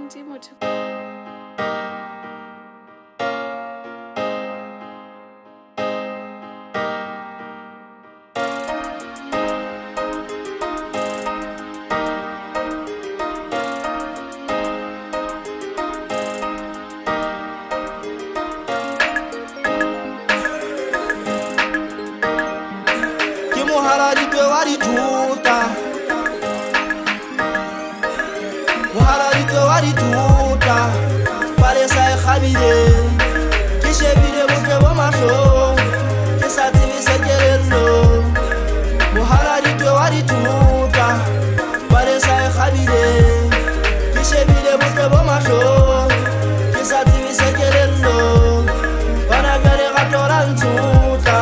Andy Motho. Muharari ke wari tuta, Muharari ke wari tuta. Pare sa khabide, kishe bide muke bo masho, kisati mi sekerelo. Muharari ke wari tuta, pare sa khabide, kishe bide muke bo masho, kisati mi sekerelo. Bana gare gatoran tuta.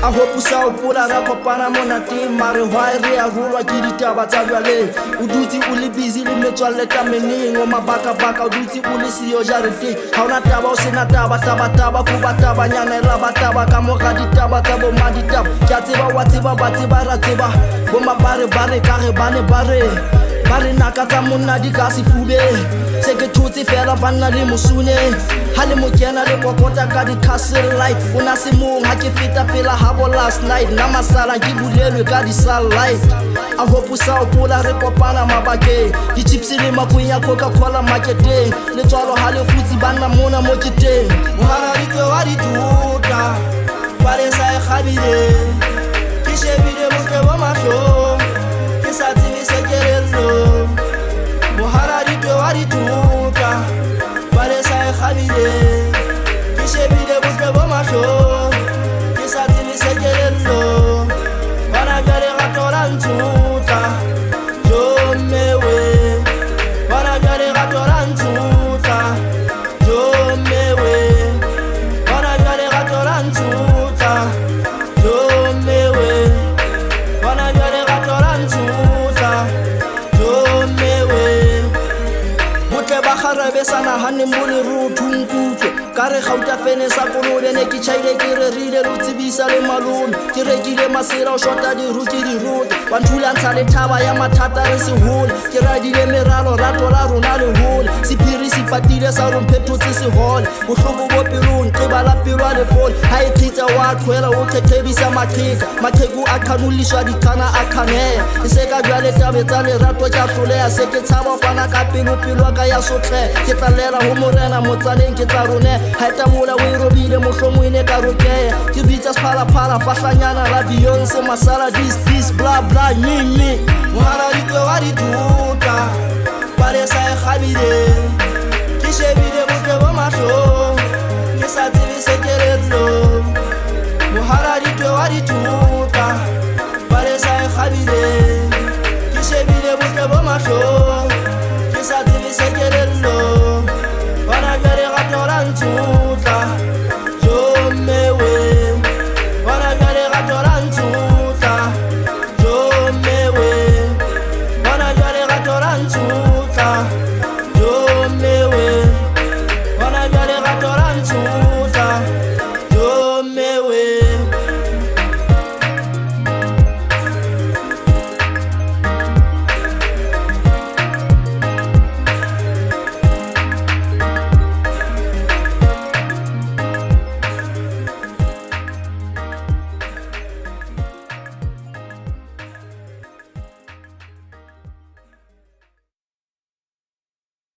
I hope you saw pula rapa pana monati mare hwaere ya hulwa ke ditaba tsa jwale o dutse o le busy le metswalle ka mening o mabaka baka o dutse o le siyo jarete ha ona taba o sena taba ku bataba nyana la bataba ka mo ga ditaba tsa bo maditaba ke tseba wa tseba ba tseba ra tseba bo mabare bare ka re bane bare naka tsa monna di ka sefube se ke thotse fela banna le mosune ha le mokena le kokota ka di castle light ona se mong ha ke feta pela habo last night na masala ke bulelwe ka di sunlight a hope sa o pula re kopana mabake di chips le makunya Coca-Cola marketeng le tswalo ha le khutsi banna mona mo kiteng Muharari ke wari tuta pare sa khabile ke shebile muke bo mahlo ke sa tsini sekerelo Muharari ke wari tuta pare sa khabile ke shebile muke bo mahlo ke sa tsini sekerelo bana gare gatoran tuta jomewe bana gare gatoran tuta jomewe bana gare gatoran tuta jomewe bana gare gatoran tuta jomewe butle ba kharabe sana hane mole ruthung kutwe kare gauta fene sa kolole ne ke chaile ke re rile lo tsibisa le malone ke rekile masera o shota di ruti di road banthula ntsha le thaba ya mathata re se hole ke radile meralo rato la rona le hole sipiri sipatile sa ro mphetho tse se hole bohlobo bo pelong ke bala pelo le phone ha e tlitsa wa khwela o thethebisa maqheku a qanuliswa dikana a khanela e se ka jwale tabe tsa le rato tja hloleha se ke tshaba fana ka pelo ka ya sotle ke tlalela ho morena motsaneng ke tla rone ha eta mola o irobile mohlomongine ka rokeya ke bitsa phala fahlanyana la Beyonce masala this blah blah me Muharari ke wari tuta pare sa khabile ke shebile muke bo mahlo ke sa tsebe sekerelo Muharari ke wari tuta pare sa khabile ke shebile muke bo mahlo ke sa tsebe sekerelo bana gare gatoran tuta